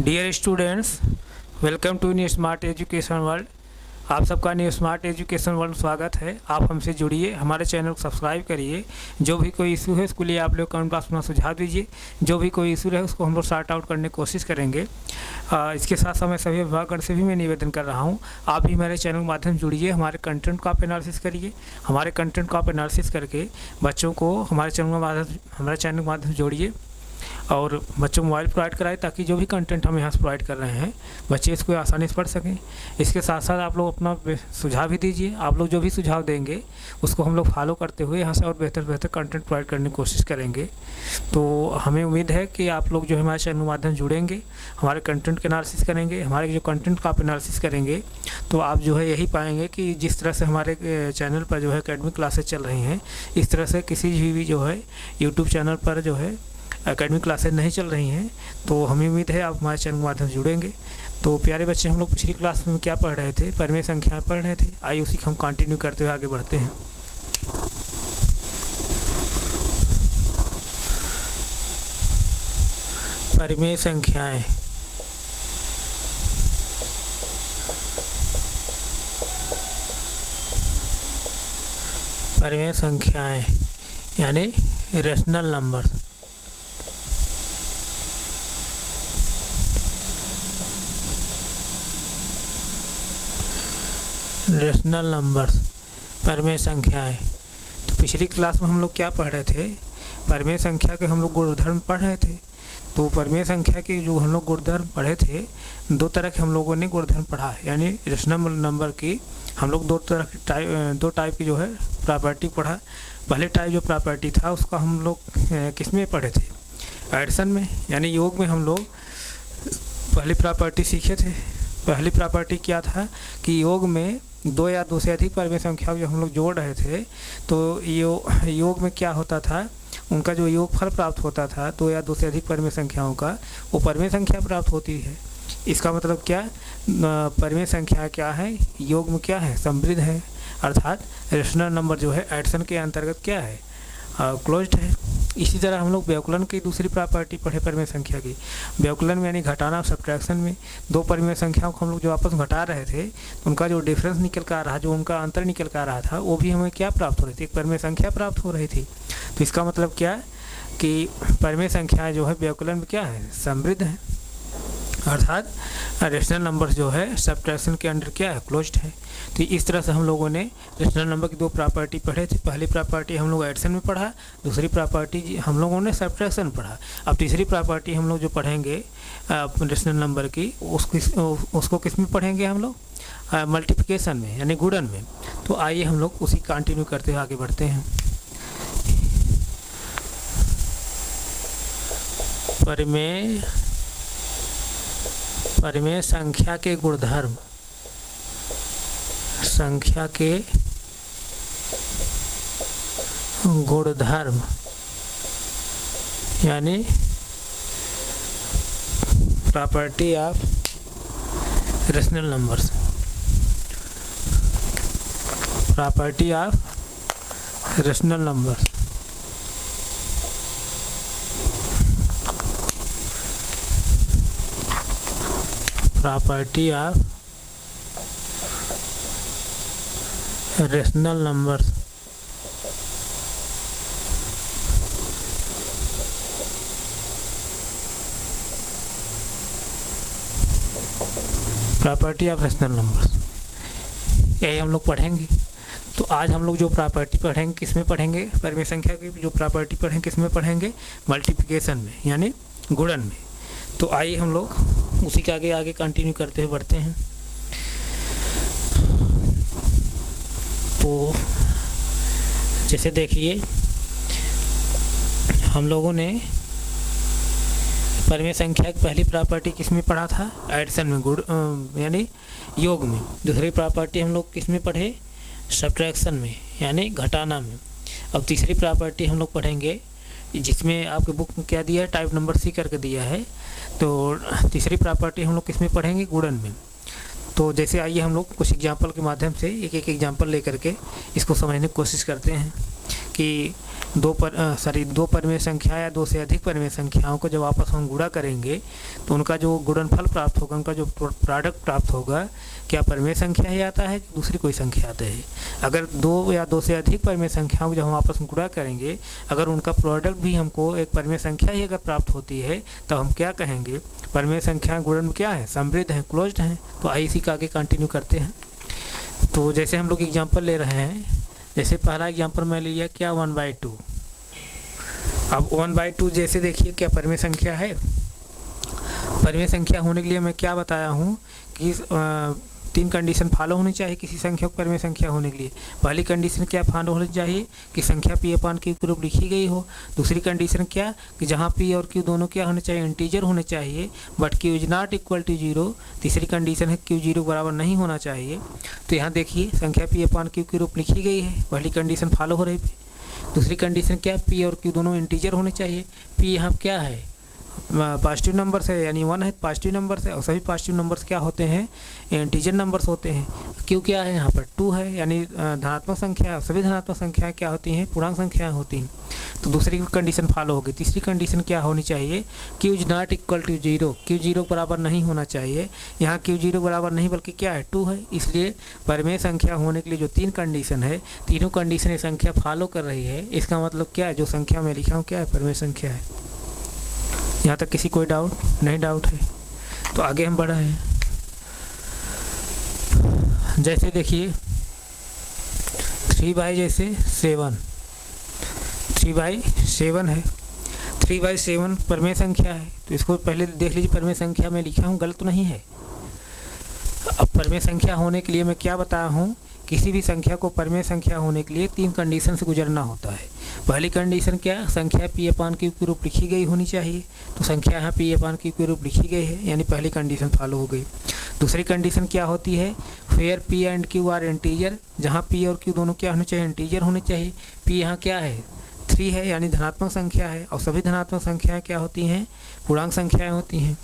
Dear students, welcome to New Smart Education World. आप सबका new Smart Education world स्वागत है। आप हमसे जुड़िए, हमारे चैनल को सब्सक्राइब करिए। जो भी कोई इशू है उसके लिए आप लोग कमेंट बॉक्स में सुझाव दीजिए। जो भी कोई इशू रहे उसको हम लोग सॉर्ट आउट करने की कोशिश करेंगे। इसके साथ साथ मैं सभी अभिभावकगण से भी मैं निवेदन कर रहा हूँ, आप भी मेरे चैनल के माध्यम से जुड़िए। हमारे कंटेंट को आप एनालिसिस करिए। हमारे कंटेंट को आप एनालिसिस करके बच्चों को हमारे चैनल के माध्यम से जोड़िए और बच्चों को मोबाइल प्रोवाइड कराएं, ताकि जो भी कंटेंट हम यहाँ से प्रोवाइड कर रहे हैं बच्चे इसको आसानी से पढ़ सकें। इसके साथ साथ आप लोग अपना सुझाव भी दीजिए। आप लोग जो भी सुझाव देंगे उसको हम लोग फॉलो करते हुए यहाँ से और बेहतर कंटेंट प्रोवाइड करने की कोशिश करेंगे। तो हमें उम्मीद है कि आप लोग जो है हमारे चैनल के माध्यम से जुड़ेंगे, हमारे कंटेंट के एनालिसिस करेंगे। हमारे जो कंटेंट का आप एनालिसिस करेंगे तो आप जो है यही पाएंगे कि जिस तरह से हमारे चैनल पर जो है एकेडमिक क्लासेस चल रही हैं, इस तरह से किसी भी जो है यूट्यूब चैनल पर जो है एकेडमिक क्लासेज नहीं चल रही हैं। तो हमें उम्मीद है आप हमारे चैनल के माध्यम से जुड़ेंगे। तो प्यारे बच्चे, हम लोग पिछली क्लास में क्या पढ़ रहे थे? परिमेय संख्याएं पढ़ रहे थे। आइए उसी को हम कंटिन्यू करते हुए आगे बढ़ते हैं। परिमेय संख्याएं, परिमेय संख्याएं यानी रेशनल नंबर्स। रेशनल नंबर्स, परिमेय संख्याएं। तो पिछली क्लास में हम लोग क्या पढ़ रहे थे? परिमेय संख्या के हम लोग गुणधर्म पढ़ रहे थे। तो परिमेय संख्या के जो हम लोग गुणधर्म पढ़े थे, दो तरह के हम लोगों ने गुणधर्म पढ़ा है, यानी रेशनल नंबर की हम लोग दो टाइप की जो है प्रॉपर्टी पढ़ा। पहले टाइप जो प्रॉपर्टी था उसका हम लोग किस में पढ़े थे? एडिशन में, यानी योग में हम लोग पहली प्रॉपर्टी सीखे थे। पहली प्रॉपर्टी क्या था कि योग में दो या दो से अधिक परिमेय संख्याओं जो हम लोग जोड़ रहे थे, तो योग में क्या होता था, उनका जो योगफल प्राप्त होता था दो या दो से अधिक परिमेय संख्याओं का, वो परिमेय संख्या प्राप्त होती है। इसका मतलब क्या? परिमेय संख्या क्या है? योग में क्या है? समृद्ध है, अर्थात रेशनल नंबर जो है एडिशन के अंतर्गत क्या है? क्लोज्ड है। इसी तरह हम लोग व्यवकलन की दूसरी प्रॉपर्टी पढ़े परिमेय संख्या की। व्यवकलन में यानी घटाना, सब्ट्रैक्शन में दो परिमेय संख्याओं को हम लोग जो आपस में घटा रहे थे, तो उनका जो डिफरेंस निकल कर आ रहा, जो उनका अंतर निकल कर आ रहा था, वो भी हमें क्या प्राप्त हो रही थी? एक परिमेय संख्या प्राप्त हो रही थी। तो इसका मतलब क्या कि परिमेय संख्याएं जो है व्यवकलन में क्या है? समृद्ध है, अर्थात रेशनल नंबर जो है सब्ट्रैक्शन के अंडर क्या है? क्लोज्ड है। तो इस तरह से हम लोगों ने रेशनल नंबर की दो प्रॉपर्टी पढ़े थे। पहली प्रॉपर्टी हम लोग एडिशन में पढ़ा, दूसरी प्रॉपर्टी हम लोगों ने सब्ट्रैक्शन पढ़ा। अब तीसरी प्रॉपर्टी हम लोग जो पढ़ेंगे रेशनल नंबर की, उसको किस में पढ़ेंगे हम लोग? मल्टीप्लिकेशन में, यानी गुणन में। तो आइए हम लोग उसी कंटिन्यू करते हुए आगे बढ़ते हैं। परिमेय संख्या के गुणधर्म, संख्या के गुणधर्म यानी property of rational numbers. Property of rational numbers, property of rational numbers. Property of rational numbers यही हम लोग पढ़ेंगे। तो आज हम लोग जो प्रॉपर्टी पढ़ेंगे किस में पढ़ेंगे? परिमेय संख्या की जो प्रॉपर्टी पढ़ेंगे किस में पढ़ेंगे? मल्टीप्लिकेशन में, यानी गुणन में। तो आइए हम लोग उसी के आगे कंटिन्यू करते हुए बढ़ते हैं। तो जैसे देखिए, हम लोगों ने परिमेय संख्या की पहली प्रॉपर्टी किस में पढ़ा था? एडिशन में, यानी योग में। दूसरी प्रॉपर्टी हम लोग किस में पढ़े? सब्ट्रैक्शन में, यानी घटाना में। अब तीसरी प्रॉपर्टी हम लोग पढ़ेंगे, जिसमें आपके बुक में क्या दिया है? टाइप नंबर सी करके दिया है। तो तीसरी प्रॉपर्टी हम लोग किस में पढ़ेंगे? गुणन में। तो जैसे आइए हम लोग कुछ एग्जाम्पल के माध्यम से एक एग्जाम्पल लेकर के इसको समझने की कोशिश करते हैं कि दो परिमेय संख्या या दो से अधिक परिमेय संख्याओं को जब आपस में गुणा करेंगे तो उनका जो गुणनफल प्राप्त होगा, उनका जो प्रोडक्ट प्राप्त होगा, क्या परिमेय संख्या ही आता है कि दूसरी कोई संख्या आता है। अगर दो या दो से अधिक परिमेय संख्याओं को जब हम आपस में गुणा करेंगे, अगर उनका प्रोडक्ट भी हमको एक परिमेय संख्या ही अगर प्राप्त होती है तो हम क्या कहेंगे, परिमेय संख्या गुणन क्या है, समृद्ध है, क्लोज्ड है। तो आइए इसी का आगे कंटिन्यू करते हैं। तो जैसे हम लोग एग्जाम्पल ले रहे हैं, जैसे पहला एग्जाम्पल मैं लिया क्या 1/2। अब 1/2 जैसे देखिए क्या परिमेय संख्या है। परिमेय संख्या होने के लिए मैं क्या बताया हूँ कि 3 कंडीशन फॉलो होनी चाहिए किसी संख्या को परिमेय संख्या होने के लिए। पहली कंडीशन क्या फॉलो होनी चाहिए कि संख्या P/Q के रूप लिखी गई हो। दूसरी कंडीशन क्या कि जहाँ P और Q दोनों क्या होने चाहिए, इंटीजर होने चाहिए, but Q is not equal to 0। तीसरी कंडीशन है Q 0 बराबर नहीं होना चाहिए। तो यहाँ देखिए संख्या P/Q के रूप लिखी गई है, पहली कंडीशन फॉलो हो रही है। दूसरी कंडीशन क्या, P और Q दोनों इंटीजर होने चाहिए। P यहाँ क्या है, पॉजिटिव नंबर्स है, यानी 1 है पॉजिटिव नंबर्स है, और सभी पॉजिटिव नंबर्स क्या होते हैं, इंटीजर नंबर्स होते हैं। Q क्या है यहाँ पर 2 है, यानी धनात्मक संख्या, सभी धनात्मक संख्याएं क्या होती हैं, पूर्णांक संख्याएं होती हैं। तो दूसरी कंडीशन फॉलो होगी। तीसरी कंडीशन क्या होनी चाहिए, Q is not equal to 0, Q 0 बराबर नहीं होना चाहिए। यहाँ Q 0 बराबर नहीं बल्कि क्या है 2 है। इसलिए परिमेय संख्या होने के लिए जो 3 कंडीशन है, तीनों कंडीशन ये संख्या फॉलो कर रही है। इसका मतलब क्या है, जो संख्या मैं लिखा हूँ क्या है, परिमेय संख्या है। यहाँ तक किसी कोई डाउट नहीं? डाउट है तो आगे हम बढ़ा है। जैसे देखिए 3/7 जैसे 3/7 है। 3/7 परिमेय संख्या है, तो इसको पहले देख लीजिए परिमेय संख्या में लिखा हूँ, गलत तो नहीं है। अब परिमेय संख्या होने के लिए मैं क्या बताया हूँ, किसी भी संख्या को परिमेय संख्या होने के लिए 3 कंडीशन से गुजरना होता है। पहली कंडीशन क्या, संख्या P/Q के रूप लिखी गई होनी चाहिए। तो संख्या यहाँ P/Q के रूप लिखी गई है, यानी पहली कंडीशन फॉलो हो गई। दूसरी कंडीशन क्या होती है, where P and Q are integer, जहाँ P और Q दोनों क्या होने चाहिए, इंटीजर होने चाहिए। P यहाँ क्या है 3 है, यानी धनात्मक संख्या है, और सभी धनात्मक संख्याएँ क्या होती हैं, पूर्णांक संख्याएँ होती हैं।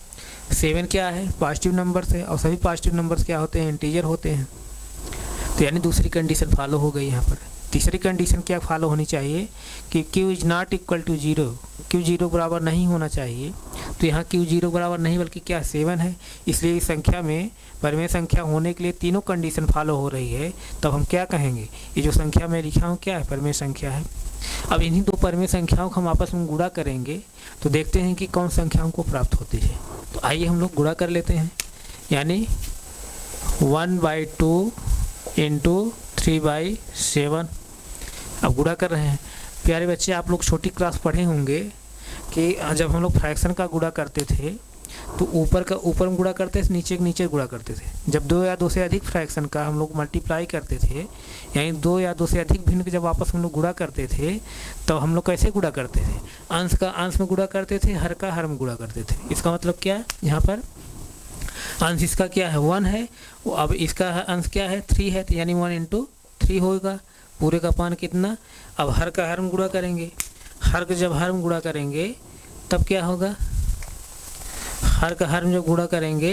7 क्या है, पॉजिटिव नंबर्स है, और सभी पॉजिटिव नंबर्स क्या होते हैं, इंटीजर होते हैं। तो यानी दूसरी कंडीशन फॉलो हो गई यहाँ पर। तीसरी कंडीशन क्या फॉलो होनी चाहिए कि Q is not equal to 0, Q 0 बराबर नहीं होना चाहिए। तो यहाँ Q 0 बराबर नहीं बल्कि क्या 7 है। इसलिए इस संख्या में परिमेय संख्या होने के लिए तीनों कंडीशन फॉलो हो रही है। तब हम क्या कहेंगे, ये जो संख्या मैं लिखा हूँ क्या है, परिमेय संख्या है। अब इन्हीं दो परिमेय संख्याओं को हम आपस में गुणा करेंगे तो देखते हैं कि कौन संख्याओं को प्राप्त होती है। तो आइए हम लोग गुणा कर लेते हैं, यानी 1/2 इंटू 3/7। अब गुणा कर रहे हैं। प्यारे बच्चे, आप लोग छोटी क्लास पढ़े होंगे कि जब हम लोग फ्रैक्शन का गुणा करते थे तो ऊपर में गुणा करते थे, नीचे गुणा करते थे। जब 2 या 2 से अधिक फ्रैक्शन का हम लोग मल्टीप्लाई करते थे, यानी 2 या 2 से अधिक भिन्न के जब आपस में लोग गुणा करते थे, तो हम लोग कैसे गुणा करते थे, अंश का अंश में गुणा करते थे, हर का हर में गुणा करते थे। इसका मतलब क्या है, यहाँ पर अंश इसका क्या है 1 है, अब इसका अंश क्या है 3 है, तो यानी 1 इंटू 3 होगा। पूरे का पान कितना, अब हर का हर में गुणा करेंगे, हर का जब हर में गुणा करेंगे तब क्या होगा, हर का हर में जब गुणा करेंगे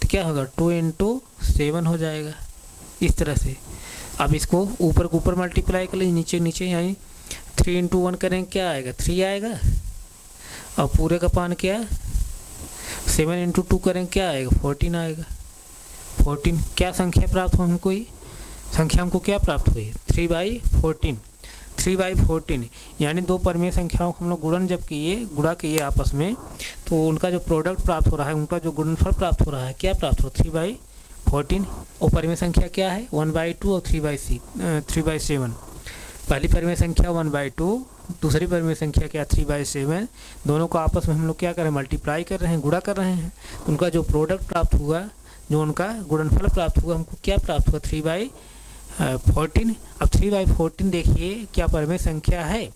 तो क्या होगा 2 इंटू 7 हो जाएगा। इस तरह से अब इसको ऊपर के ऊपर मल्टीप्लाई कर लीजिए, नीचे यानी 3 इंटू 1 करेंगे क्या आएगा 3 आएगा, और पूरे का पान क्या 7 इंटू 2 करेंगे क्या आएगा 14 आएगा। 14 क्या संख्या प्राप्त हो हमको, ये संख्या हमको क्या प्राप्त हुई 3/14। 3/14 यानी दो परिमेय संख्याओं को हम लोग गुणा किए आपस में, तो उनका जो प्रोडक्ट प्राप्त हो रहा है, उनका जो गुणनफल प्राप्त हो रहा है, क्या प्राप्त हो 3/14। और परिमेय संख्या क्या है 1/2 और 3/7। पहली परिमेय संख्या 1/2, दूसरी परिमेय संख्या क्या 3/7। दोनों को आपस में हम लोग क्या कर रहे हैं, मल्टीप्लाई कर रहे हैं, गुणा कर रहे हैं। उनका जो प्रोडक्ट प्राप्त हुआ, जो उनका गुणनफल प्राप्त हुआ, हमको क्या प्राप्त हुआ 3/14। अब 3/14 देखिए क्या परिमेय संख्या है।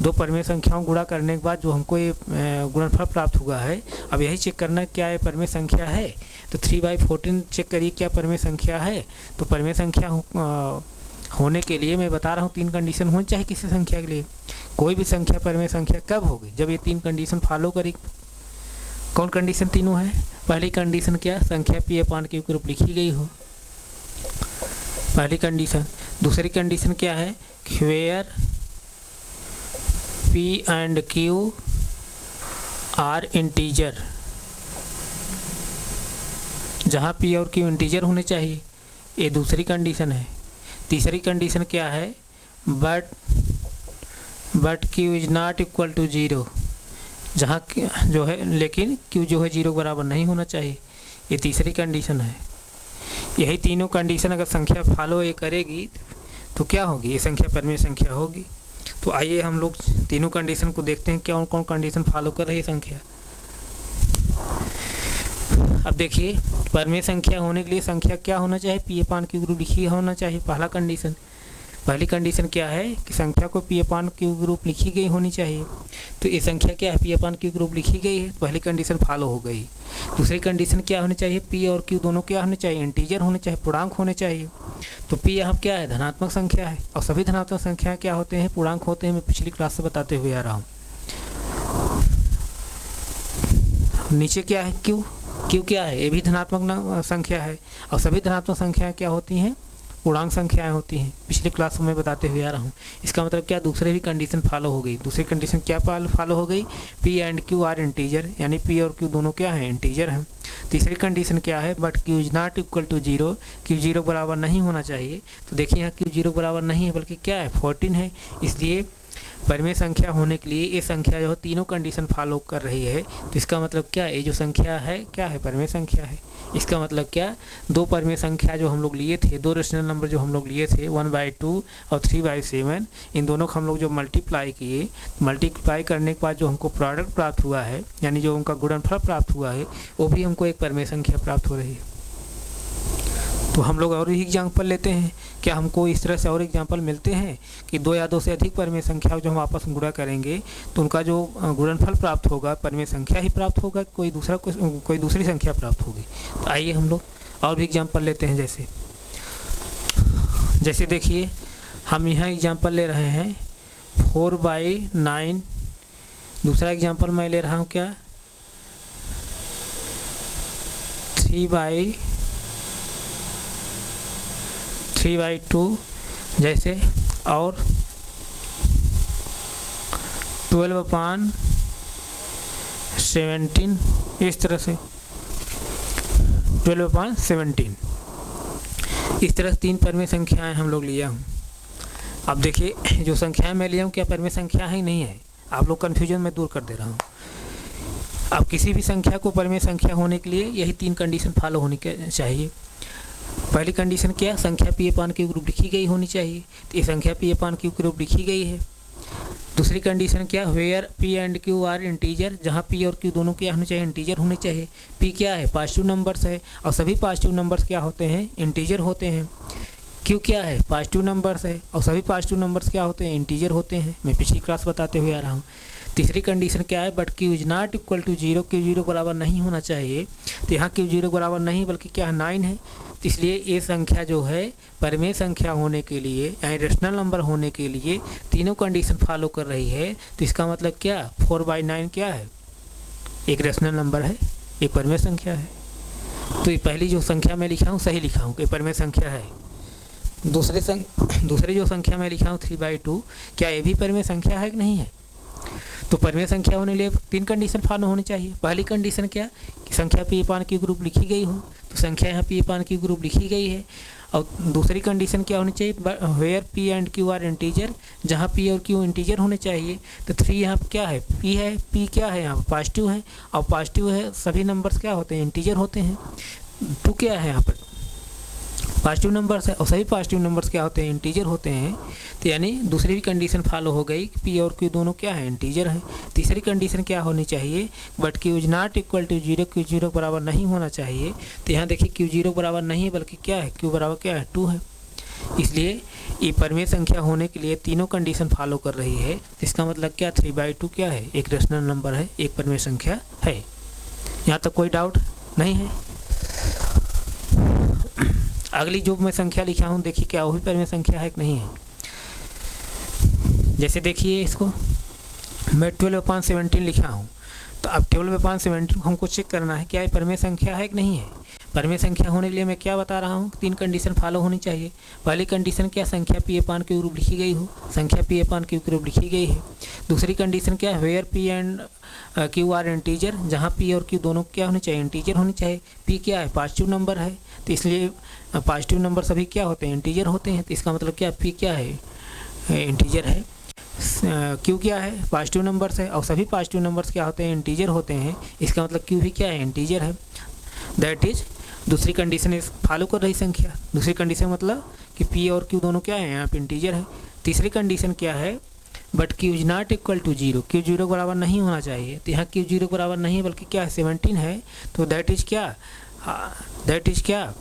दो परिमेय संख्याओं गुणा करने के बाद जो हमको ये गुणनफल प्राप्त हुआ है, अब यही चेक करना क्या है परिमेय संख्या है। तो 3/14 चेक करिए क्या परिमेय संख्या है। तो परिमेय संख्या होने के लिए मैं बता रहा हूँ 3 कंडीशन होनी चाहिए किसी संख्या के लिए। कोई भी संख्या परिमेय संख्या कब होगी, जब ये 3 कंडीशन फॉलो करेगी। कौन कंडीशन तीनों है, पहली कंडीशन क्या, संख्या P/Q के रूप लिखी गई हो, पहली कंडीशन। दूसरी कंडीशन क्या है, where P and Q are integer, जहाँ P और Q इंटीजर होने चाहिए, ये दूसरी कंडीशन है। तीसरी कंडीशन क्या है, but Q is not equal to 0, जहाँ जो है लेकिन Q जो है 0 बराबर नहीं होना चाहिए, ये तीसरी कंडीशन है। यही तीनों कंडीशन अगर संख्या फॉलो ये करेगी तो क्या होगी, ये संख्या परिमेय संख्या होगी। तो आइए हम लोग तीनों कंडीशन को देखते हैं, कौन कौन कंडीशन फॉलो कर रही है संख्या। अब देखिए, परिमेय संख्या होने के लिए संख्या क्या होना चाहिए, P अपान Q ग्रुप लिखी होना चाहिए। पहली कंडीशन क्या है कि संख्या को P अपान Q ग्रुप लिखी गई होनी चाहिए। तो ये संख्या क्या है, P अपान Q ग्रुप लिखी गई है, पहली कंडीशन फॉलो हो गई। दूसरी कंडीशन क्या होनी चाहिए, P और Q दोनों क्या होने चाहिए, इंटीजर होने चाहिए, पूर्णांक होने चाहिए। तो P यहाँ क्या है, धनात्मक संख्या है, और सभी धनात्मक संख्या क्या होते हैं, पूर्णांक होते हैं। मैं पिछली क्लास से बताते हुए आ रहा हूँ। नीचे क्या है, Q क्या है, ये भी धनात्मक संख्या है, और सभी धनात्मक संख्याएं क्या होती हैं, पूर्णांक संख्याएं होती हैं। पिछली क्लास में बताते हुए आ रहा हूँ। इसका मतलब क्या, दूसरी भी कंडीशन फॉलो हो गई। दूसरी कंडीशन क्या फॉलो हो गई, P and Q are integer, यानी P और Q दोनों क्या हैं, इंटीजर हैं। तीसरी कंडीशन क्या है, but Q is not equal to 0, Q 0 बराबर नहीं होना चाहिए। तो देखिए यहाँ Q 0 बराबर नहीं है, बल्कि क्या है, 14 है। इसलिए परिमेय संख्या होने के लिए ये संख्या जो है तीनों कंडीशन फॉलो कर रही है। तो इसका मतलब क्या है, ये जो संख्या है क्या है, परिमेय संख्या है। इसका मतलब क्या, दो परिमेय संख्या जो हम लोग लिए थे, दो रेशनल नंबर जो हम लोग लिए थे 1/2 और 3/7, इन दोनों को हम लोग जो मल्टीप्लाई किए, मल्टीप्लाई करने के बाद जो हमको प्रोडक्ट प्राप्त हुआ है, यानी जो उनका गुणनफल प्राप्त हुआ है, वो भी हमको एक परिमेय संख्या प्राप्त हो रही है। तो हम लोग और भी एग्जाम्पल लेते हैं। क्या हमको इस तरह से और एग्जाम्पल मिलते हैं कि दो या दो से अधिक परिमेय संख्या जो हम आपस में गुणा करेंगे तो उनका जो गुणनफल प्राप्त होगा परिमेय संख्या ही प्राप्त होगा, कोई दूसरी संख्या प्राप्त होगी। तो आइए हम लोग और भी एग्जाम्पल लेते हैं। जैसे देखिए, हम यहाँ एग्जाम्पल ले रहे हैं 4/9। दूसरा एग्जाम्पल मैं ले रहा हूँ क्या, 3/2 जैसे, और 12/17 इस तरह से, 12/17 इस तरह से तीन परिमेय संख्याएं हम लोग लिया हूँ। अब देखिए, जो संख्याएं मैं लिया हूँ क्या परिमेय संख्या है, नहीं है। आप लोग कन्फ्यूजन में दूर कर दे रहा हूँ। अब किसी भी संख्या को परिमेय संख्या होने के लिए यही तीन कंडीशन फॉलो होनी चाहिए। पहली कंडीशन क्या, संख्या P अपान Q ग्रुप लिखी गई होनी चाहिए। तो ये संख्या P अपान Q ग्रुप लिखी गई है। दूसरी कंडीशन क्या, where P and Q are integer, जहाँ P और Q दोनों क्या होने चाहिए, इंटीजर होने चाहिए। P क्या है, पॉजिटिव नंबर्स है, और सभी पॉजिटिव नंबर्स क्या होते हैं, इंटीजर होते हैं। Q क्या है, पॉजिटिव नंबर्स है, और सभी पॉजिटिव नंबर्स क्या होते हैं, इंटीजर होते हैं। मैं पिछली क्लास बताते हुए आ रहा हूँ। तीसरी कंडीशन क्या है, but Q is not equal to 0, Q 0 बराबर नहीं होना चाहिए। तो यहाँ Q 0 बराबर नहीं, बल्कि क्या है, 9 है। तो इसलिए ये संख्या जो है परिमेय संख्या होने के लिए, यानी रेशनल नंबर होने के लिए तीनों कंडीशन फॉलो कर रही है। तो इसका मतलब क्या, 4/9 क्या है, एक रेशनल नंबर है, एक परिमेय संख्या है। तो ये पहली जो संख्या मैं लिखा हूँ सही लिखा हूँ कि परिमेय संख्या है। दूसरी जो संख्या मैं लिखा हूँ 3/2, क्या ये भी परिमेय संख्या है कि नहीं है। तो परिमेय संख्या होने के लिए तीन कंडीशन फॉलो होनी चाहिए। पहली कंडीशन क्या, कि संख्या P अपान Q ग्रुप लिखी गई हो। तो संख्या यहाँ P अपान Q ग्रुप लिखी गई है। और दूसरी कंडीशन क्या होनी चाहिए, where P and Q are integer, जहाँ P और Q इंटीजर होने चाहिए। तो 3 यहाँ क्या है, P है, P क्या है यहाँ पॉजिटिव है, और पॉजिटिव है सभी नंबर्स क्या होते हैं, इंटीजर होते हैं। 2 क्या है यहाँ पर, पॉजिटिव नंबर्स है, और सभी पॉजिटिव नंबर्स क्या होते हैं, इंटीजर होते हैं। तो यानी दूसरी भी कंडीशन फॉलो हो गई, P और Q दोनों क्या है, इंटीजर है। तीसरी कंडीशन क्या होनी चाहिए, but Q is not equal to 0, Q 0 बराबर नहीं होना चाहिए। तो यहाँ देखिए Q 0 बराबर नहीं है, बल्कि क्या है, Q बराबर क्या है, 2 है। इसलिए ये परिमेय संख्या होने के लिए तीनों कंडीशन फॉलो कर रही है। इसका मतलब क्या, 3/2 क्या है, एक रेशनल नंबर है, एक परिमेय संख्या है। यहाँ तक कोई डाउट नहीं है। अगली जो मैं संख्या लिखा हूँ देखिए, क्या वही परिमेय संख्या है कि नहीं है। जैसे देखिए, इसको मैं 12/17 लिखा हूँ। तो अब 12/17 को हमको चेक करना है क्या ये परिमेय संख्या है कि नहीं है। परिमेय संख्या होने के लिए मैं क्या बता रहा हूँ, 3 कंडीशन फॉलो होनी चाहिए। पहली कंडीशन क्या, संख्या पी अपान क्यू रूप लिखी गई हो, संख्या पी अपान क्यू के रूप लिखी गई है। दूसरी कंडीशन क्या है, where P and Q are integer, जहाँ पी और क्यू दोनों क्या होने चाहिए, इंटीजर होनी चाहिए। पी क्या है, पॉजिटिव नंबर है, तो इसलिए पॉजिटिव नंबर सभी क्या होते हैं, इंटीजर होते हैं। तो इसका मतलब क्या, पी क्या है, इंटीजर है। क्यू क्या है, पॉजिटिव नंबर्स है, और सभी पॉजिटिव नंबर्स क्या होते हैं, इंटीजर होते हैं। इसका मतलब क्यू भी क्या है, इंटीजर है। दैट इज दूसरी कंडीशन इस फॉलो कर रही संख्या। दूसरी कंडीशन मतलब कि पी और क्यू दोनों क्या है, यहाँ पे इंटीजर है। तीसरी कंडीशन क्या है, but Q is not equal to zero, Q zero के बराबर नहीं होना चाहिए। तो यहाँ क्यू जीरो के बराबर नहीं बल्कि क्या है, 17 है। तो दैट इज क्या,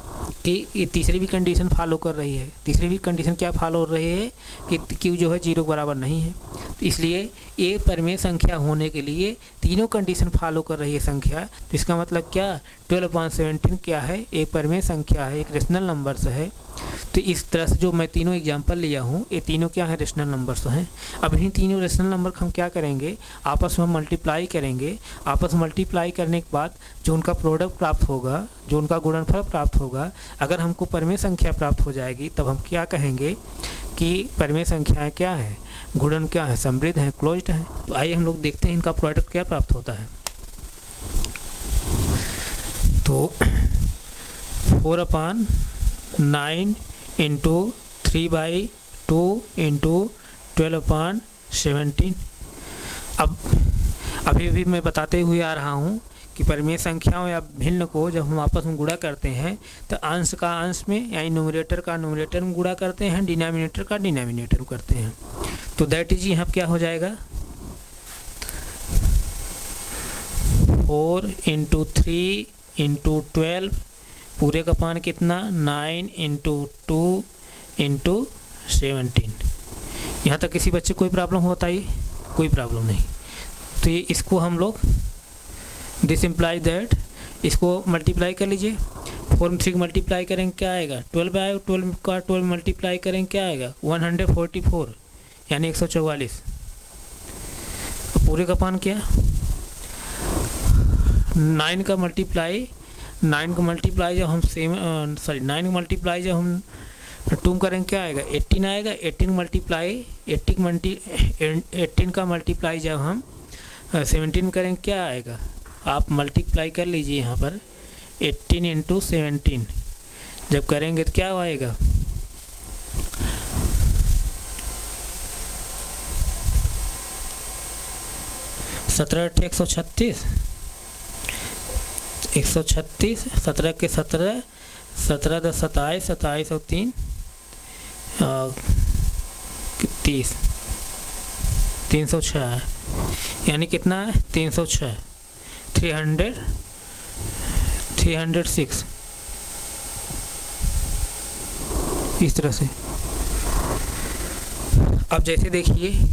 कि ये तीसरी भी कंडीशन फॉलो कर रही है। तीसरी भी कंडीशन क्या फॉलो हो रही है कि क्यू जो है जीरो के बराबर नहीं है। तो इसलिए ये परिमेय संख्या होने के लिए तीनों कंडीशन फॉलो कर रही है संख्या। तो इसका मतलब क्या, 12/17 क्या है, एक परिमेय संख्या है, एक रेशनल नंबर्स है। तो इस तरह से जो मैं तीनों एग्जांपल लिया हूँ, ये तीनों क्या है, रेशनल नंबर्स हैं। अब इन तीनों रेशनल नंबर हम क्या करेंगे, आपस में मल्टीप्लाई करेंगे। आपस में मल्टीप्लाई करने के बाद जो उनका प्रोडक्ट प्राप्त होगा, जो उनका गुणनफल प्राप्त होगा, अगर हमको परिमेय संख्या प्राप्त हो जाएगी तब हम क्या कहेंगे कि परिमेय संख्याएँ क्या है, गुणन क्या है, समृद्ध है, क्लोज्ड है। तो आइए हम लोग देखते हैं इनका प्रोडक्ट क्या प्राप्त होता है। तो 4/9 इंटू 3/2 इंटू 12/17। अब अभी भी मैं बताते हुए आ रहा हूँ कि परिमेय संख्याओं या भिन्न को जब हम आपस में गुणा करते हैं तो अंश का अंश में यानी न्यूमरेटर का न्यूमरेटर में गुणा करते हैं, डिनोमिनेटर का डिनोमिनेटर में करते हैं। तो दैट इज यहाँ क्या हो जाएगा, 4 इंटू 3 इंटू 12 पूरे का पान कितना, 9 इंटू 2 इंटू 17। यहाँ तक किसी बच्चे कोई प्रॉब्लम होता है, कोई प्रॉब्लम नहीं। तो ये इसको हम लोग दिस इम्प्लाई दैट, इसको मल्टीप्लाई कर लीजिए। 4 में 3 मल्टीप्लाई करेंगे क्या आएगा, 12 आएगा। 12 का 12 मल्टीप्लाई करेंगे क्या आएगा, 144 यानी 144। पूरे का पान क्या, 9 का मल्टीप्लाई जब हम 9 का मल्टीप्लाई जब हम 2 करेंगे क्या आएगा, 18 आएगा। 18 का मल्टीप्लाई जब हम 17 में करेंगे क्या आएगा, आप मल्टीप्लाई कर लीजिए यहाँ पर 18 इंटू 17 जब करेंगे तो क्या आएगा, 17 136, 136, 17 के 17, 17 10 27, 27 और 3 30, 306 है। यानी कितना है, 306, 306 इस तरह से। अब जैसे देखिए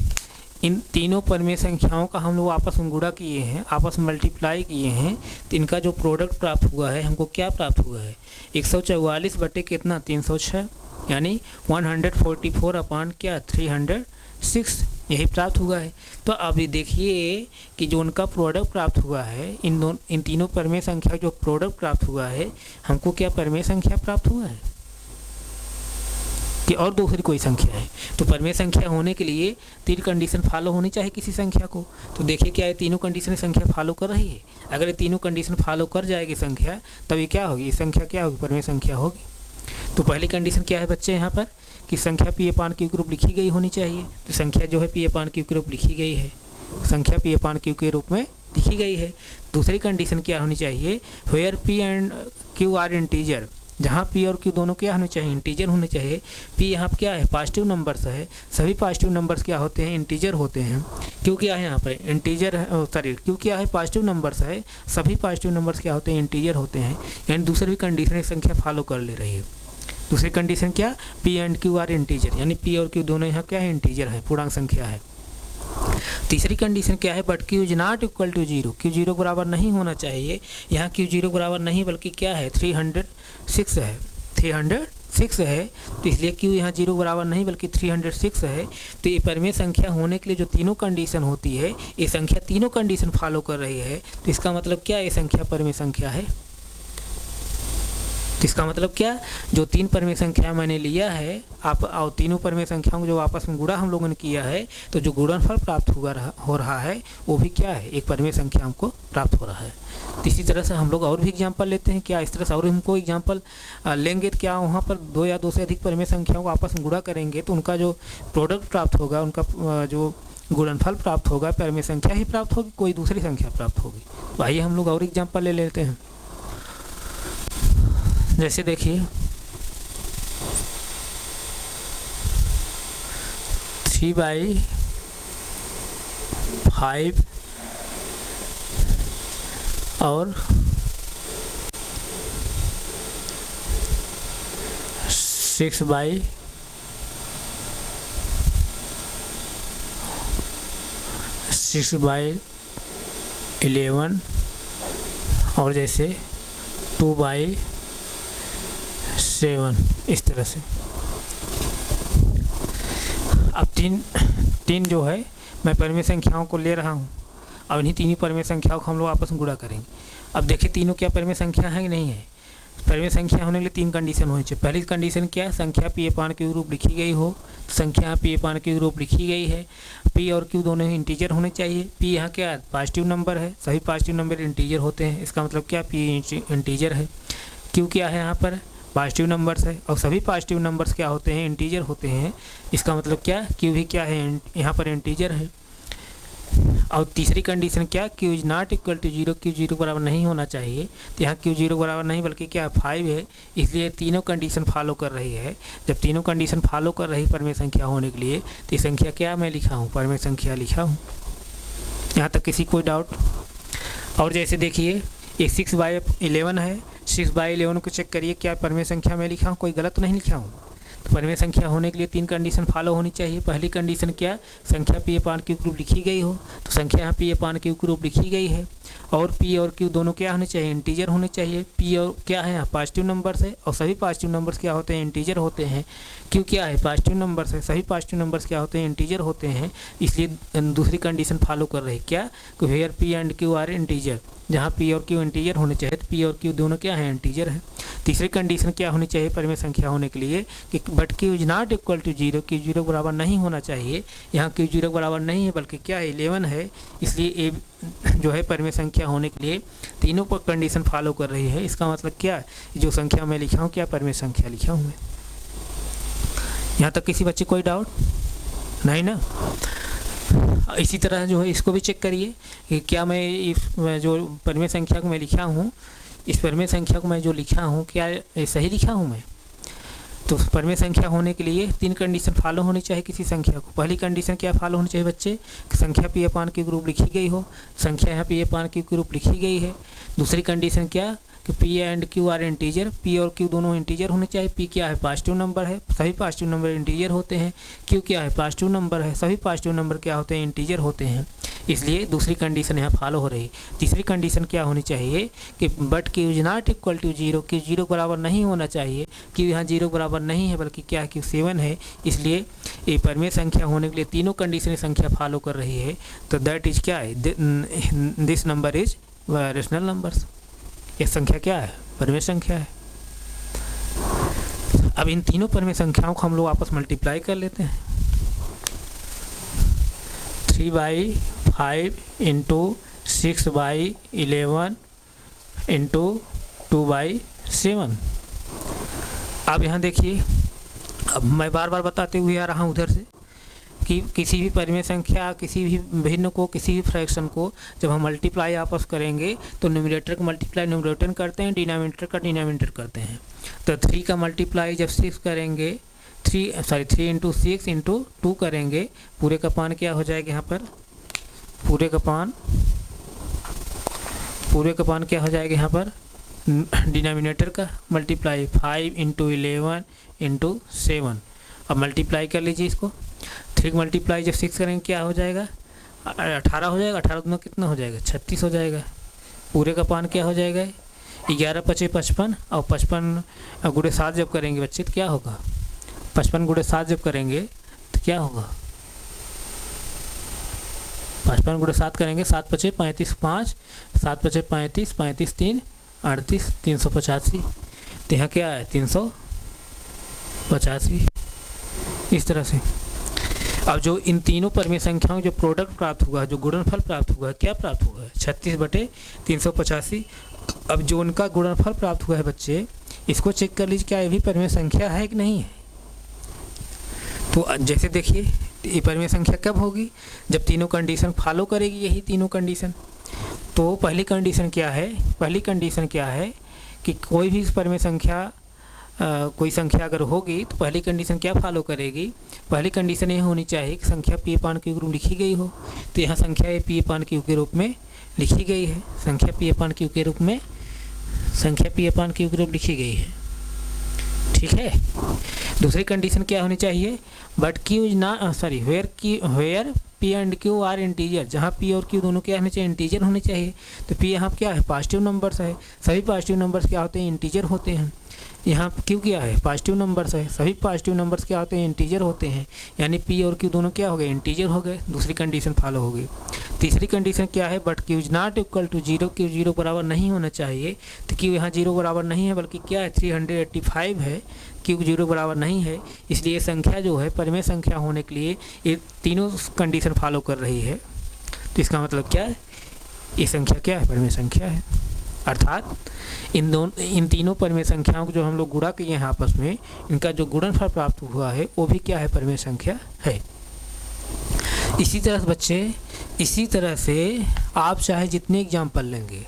इन तीनों परिमेय संख्याओं का हम लोग आपस में गुणा किए हैं, आपस में मल्टीप्लाई किए हैं, तो इनका जो प्रोडक्ट प्राप्त हुआ है, हमको क्या प्राप्त हुआ है, 144 बटे कितना, 306 यानी 144 अपान क्या, 306 यही प्राप्त हुआ है। तो अभी देखिए कि जो उनका प्रोडक्ट प्राप्त हुआ है, इन तीनों परिमेय संख्या जो प्रोडक्ट प्राप्त हुआ है, हमको क्या परिमेय संख्या प्राप्त हुआ है कि और दूसरी कोई संख्या है। तो परिमेय संख्या होने के लिए 3 कंडीशन फॉलो होनी चाहिए किसी संख्या को। तो देखिए क्या ये तीनों कंडीशन संख्या फॉलो कर रही है। अगर ये तीनों कंडीशन फॉलो कर जाएगी संख्या, तब ये क्या होगी, ये संख्या क्या होगी, परिमेय संख्या होगी। तो पहली कंडीशन क्या है बच्चे यहाँ पर कि संख्या पी अपान क्यू के रूप लिखी गई होनी चाहिए। तो संख्या जो है पी अपान क्यू के रूप लिखी गई है, संख्या पी अपान क्यू के रूप में लिखी गई है। दूसरी कंडीशन क्या होनी चाहिए, where P and Q are integer, जहाँ पी और क्यू दोनों क्या होने चाहिए, इंटीजर होने चाहिए। पी यहाँ क्या है, पॉजिटिव नंबर्स है, सभी पॉजिटिव नंबर्स क्या होते हैं, इंटीजर होते हैं। क्यू क्या है यहाँ पर, इंटीजर है, सॉरी क्यू क्या है, पॉजिटिव नंबर्स है, सभी पॉजिटिव नंबर्स क्या होते हैं, इंटीजर होते हैं। यानी दूसरी भी कंडीशन संख्या फॉलो कर ले रही है। दूसरी कंडीशन क्या, P and Q are integer, यानी पी और क्यू दोनों यहाँ क्या है, इंटीजर है, पूर्णांक संख्या है। तीसरी कंडीशन क्या है, but Q is not equal to zero, Q zero बराबर नहीं होना चाहिए। यहाँ क्यू जीरो बराबर नहीं बल्कि क्या है, 306 है, 306 है। तो इसलिए क्यू यहाँ जीरो बराबर नहीं बल्कि 306 है। तो ये परिमेय संख्या होने के लिए जो तीनों कंडीशन होती है, ये संख्या तीनों कंडीशन फॉलो कर रही है। तो इसका मतलब क्या, ये संख्या परिमेय संख्या है। इसका मतलब क्या, जो 3 परिमेय संख्या मैंने लिया है आप और तीनों परिमेय संख्याओं को जो आपस में गुणा हम लोगों ने किया है, तो जो गुणनफल प्राप्त हो रहा है वो भी क्या है, एक परिमेय संख्या हमको प्राप्त हो रहा है। तो इसी तरह से हम लोग और भी एग्जाम्पल लेते हैं। क्या इस तरह से और हमको एग्जाम्पल लेंगे तो क्या वहाँ पर 2 या 2 से अधिक परिमेय संख्याओं को आपस में गुणा करेंगे तो उनका जो प्रोडक्ट प्राप्त होगा, उनका जो गुणनफल प्राप्त होगा, परिमेय संख्या ही प्राप्त होगी, कोई दूसरी संख्या प्राप्त होगी। तो आइए हम लोग और एग्जाम्पल ले लेते हैं। जैसे देखिए 3/5 और 6/11 और जैसे 2/7, इस तरह से। अब तीन जो है मैं परिमेय संख्याओं को ले रहा हूँ। अब इन्हीं तीनों परिमेय संख्याओं को हम लोग आपस में गुणा करेंगे। अब देखिए तीनों क्या परिमेय संख्या है कि नहीं है। परिमेय संख्या होने के लिए 3 कंडीशन होनी चाहिए। पहली कंडीशन क्या है, संख्या पी अपान क्यू रूप लिखी गई हो। संख्या पी अपान क्यू रूप लिखी गई है, पी और क्यू दोनों ही इंटीजर होने चाहिए। पी यहाँ क्या पॉजिटिव नंबर है, सभी पॉजिटिव नंबर इंटीजर होते हैं। इसका मतलब क्या, पी इंटीजर है। क्यू क्या है यहाँ पर, पॉजिटिव नंबर्स है, और सभी पॉजिटिव नंबर्स क्या होते हैं, इंटीजर होते हैं। इसका मतलब क्या, क्यू भी क्या है, यहाँ पर इंटीजर है। और तीसरी कंडीशन क्या, q is not equal to 0, q 0 बराबर नहीं होना चाहिए। तो यहाँ क्यू 0 बराबर नहीं बल्कि क्या 5 है, इसलिए तीनों कंडीशन फॉलो कर रही है। जब तीनों कंडीशन फॉलो कर रही परिमेय संख्या होने के लिए, तो ये संख्या क्या मैं लिखा हूँ, परिमेय संख्या लिखा हूँ। यहाँ तक किसी कोई डाउट। और जैसे देखिए ये 6/11 है, 6/11 को चेक करिए क्या परिमेय संख्या में लिखा हूँ, कोई गलत तो नहीं लिखा हूँ। तो परिमेय संख्या होने के लिए 3 कंडीशन फॉलो होनी चाहिए। पहली कंडीशन क्या, संख्या पी अपान क्यू के रूप लिखी गई हो। तो संख्या यहाँ पी अपान क्यू के रूप लिखी गई है, और पी और क्यू दोनों क्या होने चाहिए, इंटीजर होने चाहिए। पी और क्या है यहाँ पॉजिटिव नंबर्स है, और सभी पॉजिटिव नंबर्स क्या होते हैं, इंटीजर होते हैं। क्यू क्या है पॉजिटिव नंबर्स है, सभी पॉजिटिव नंबर्स क्या होते हैं, इंटीजर होते हैं। इसलिए दूसरी कंडीशन फॉलो कर रही क्या, कि where P and Q are integer. जहाँ पी और क्यू इंटीजर होने चाहिए, तो पी और क्यू दोनों क्या है, इंटीजर है। तीसरी कंडीशन क्या होनी चाहिए परिमेय संख्या होने के लिए, कि but Q is not equal to 0, q 0 बराबर नहीं होना चाहिए। यहाँ क्यू 0 बराबर नहीं है बल्कि क्या है 11 है, इसलिए ए जो है परिमेय संख्या होने के लिए तीनों पर कंडीशन फॉलो कर रही है। इसका मतलब क्या, जो संख्या मैं लिखा हूँ क्या परिमेय संख्या लिखा हूँ मैं। यहाँ तक किसी बच्चे कोई डाउट नहीं ना। इसी तरह जो है इसको भी चेक करिए कि क्या मैं जो परिमेय संख्या को मैं लिखा हूँ, इस परिमेय संख्या को मैं जो लिखा हूँ क्या सही लिखा हूँ मैं। तो परिमेय संख्या होने के लिए 3 कंडीशन फॉलो होनी चाहिए किसी संख्या को। पहली कंडीशन क्या फॉलो होनी चाहिए बच्चे, कि संख्या पी अपान क्यू के रूप लिखी गई हो। संख्या यहाँ पी अपान क्यू के रूप लिखी गई है। दूसरी कंडीशन क्या, कि P and Q are integer, P और क्यू दोनों इंटीजर होने चाहिए। पी क्या है पॉजिटिव नंबर है, सभी पॉजिटिव नंबर इंटीजर होते हैं। क्यू क्या है पॉजिटिव नंबर है, सभी पॉजिटिव नंबर क्या होते हैं, इंटीजर होते हैं। इसलिए दूसरी कंडीशन यहाँ फॉलो हो रही। तीसरी कंडीशन क्या होनी चाहिए, कि but Q is not equal to 0, q 0 बराबर नहीं होना चाहिए। क्यू यहाँ 0 बराबर नहीं है बल्कि क्या है, क्यू 7 है। इसलिए ये परिमेय संख्या होने के लिए तीनों कंडीशन संख्या फॉलो कर रही है। तो दैट इज क्या है, this number is rational numbers. ये संख्या क्या है, परिमेय संख्या है। अब इन तीनों परिमेय संख्याओं को हम लोग आपस मल्टीप्लाई कर लेते हैं। 3/5 इंटू 6/11 इंटू 2/7। अब यहाँ देखिए, अब मैं बार बार बताते हुए आ रहा हूँ उधर से कि किसी भी परिमेय संख्या, किसी भी भिन्न को, किसी भी फ्रैक्शन को जब हम मल्टीप्लाई आपस करेंगे तो न्यूमरेटर का मल्टीप्लाई न्यूमरेटर करते हैं, डिनोमिनेटर का डिनोमिनेटर करते हैं। तो 3 का मल्टीप्लाई जब 6 करेंगे, 3 इंटू 6 इंटू 2 करेंगे, पूरे का पान क्या हो जाएगा यहाँ पर, पूरे का पान क्या हो जाएगा यहाँ पर, डिनोमिनेटर का मल्टीप्लाई 5 इंटू 11 इंटू 7। अब मल्टीप्लाई कर लीजिए इसको। 3 मल्टीप्लाई जब 6 करेंगे क्या हो जाएगा, 18 हो जाएगा। 18 में कितना हो जाएगा, 36 हो जाएगा। पूरे का पान क्या हो जाएगा, 11 × 5 = 55, और 55 × 7 जब करेंगे बच्चे तो क्या होगा, 55 × 7 जब करेंगे तो क्या होगा, 55 × 7 करेंगे, 7 × 5 = 35, 5 7 × 5 = 35, 35 × 3 = 38, 385। तो यहाँ क्या है 385 इस तरह से। अब जो इन तीनों परमेय संख्याओं जो प्रोडक्ट प्राप्त हुआ, जो गुणनफल प्राप्त हुआ, क्या प्राप्त हुआ है 36/385। अब जो उनका गुणनफल प्राप्त हुआ है बच्चे, इसको चेक कर लीजिए क्या ये भी परमेय संख्या है कि नहीं है। तो जैसे देखिए ये परमेय संख्या कब होगी, जब तीनों कंडीशन फॉलो करेगी, यही तीनों कंडीशन। तो पहली कंडीशन क्या है, पहली कंडीशन क्या है कि कोई भी परमेय संख्या कोई संख्या अगर होगी तो पहली कंडीशन क्या फॉलो करेगी, पहली कंडीशन ये होनी चाहिए कि संख्या पी अपान क्यू के रूप में लिखी गई हो। तो यहाँ संख्या ये पी अपान क्यू के रूप में लिखी गई है, संख्या पी अपान क्यू के रूप में, संख्या पी अपान क्यू के रूप लिखी गई है, ठीक है। दूसरी कंडीशन क्या होनी चाहिए, बट क्यू इज ना sorry where P and Q are integer, जहाँ पी और क्यू दोनों क्या होने चाहिए, इंटीजर होने चाहिए। तो पी यहाँ क्या है, पॉजिटिव नंबर्स है, सभी पॉजिटिव नंबर्स क्या होते हैं, इंटीजर होते हैं। यहाँ क्यू क्या है, पॉजिटिव नंबर्स है, सभी पॉजिटिव नंबर्स क्या होते हैं, इंटीजर होते हैं। यानी पी और क्यू दोनों क्या हो गए, इंटीजर हो गए। दूसरी कंडीशन फॉलो हो गई। तीसरी कंडीशन क्या है, but Q is not equal to 0, q 0 बराबर नहीं होना चाहिए। तो क्यू यहाँ 0 बराबर नहीं है, बल्कि क्या है 385 है, क्यू 0 बराबर नहीं है। इसलिए संख्या जो है परमेय संख्या होने के लिए ये तीनों कंडीशन फॉलो कर रही है। तो इसका मतलब क्या है, ये संख्या क्या है, परमेय संख्या है। अर्थात इन तीनों परमेय संख्याओं को जो हम लोग गुणा किए हैं आपस में, इनका जो गुणनफल प्राप्त हुआ है वो भी क्या है, परमेय संख्या है। इसी तरह से बच्चे, इसी तरह से आप चाहे जितने एग्जाम्पल लेंगे,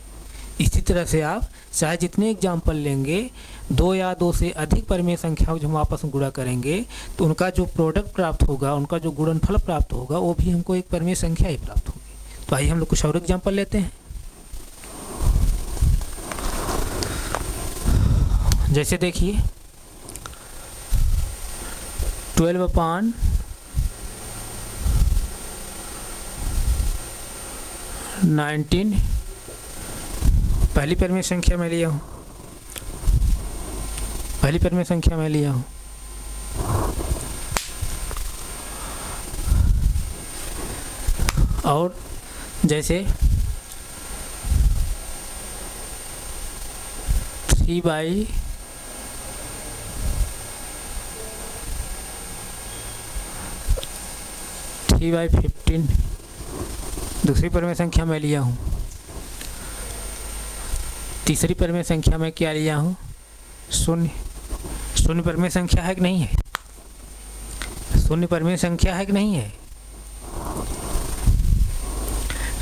इसी तरह से आप चाहे जितने एग्जाम्पल लेंगे, 2 या 2 से अधिक परमेय संख्याओं जो हम आपस में गुणा करेंगे तो उनका जो प्रोडक्ट प्राप्त होगा, उनका जो गुणनफल प्राप्त होगा वो भी हमको एक परमेय संख्या ही प्राप्त होगी। तो आइए हम लोग कुछ और एग्जाम्पल लेते हैं। जैसे देखिए 12/19 पहली परमेय संख्या में लिया हूँ, पहली परमेय संख्या में लिया हूँ। और जैसे 3/15 दूसरी परमेय संख्या में लिया हूँ। तीसरी परमेय संख्या में क्या लिया हूँ, 0। शून्य परमेय संख्या है कि नहीं है, शून्य परमेय संख्या है कि नहीं है,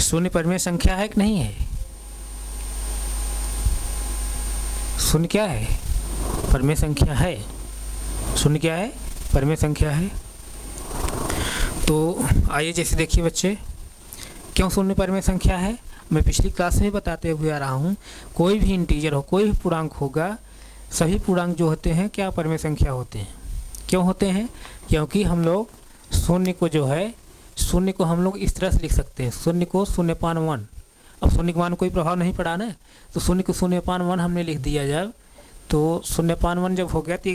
शून्य परमेय संख्या है कि नहीं है, शून्य क्या है, परमेय संख्या है। शून्य क्या है, परमेय संख्या है। तो आइए जैसे देखिए बच्चे, क्यों शून्य परमेय संख्या है, मैं पिछली क्लास में बताते हुए आ रहा हूँ। कोई भी इंटीजर हो, कोई भी पूर्णांक होगा, सभी पूर्णांक जो होते हैं क्या परमेय संख्या होते हैं। क्यों होते हैं, क्योंकि हम लोग शून्य को जो है, शून्य को हम लोग इस तरह से लिख सकते हैं, शून्य को 0.1। अब शून्य के मान कोई प्रभाव नहीं पड़ा ना, तो शून्य को 0.1 हमने लिख दिया। जब तो 0.1 जब हो गया तो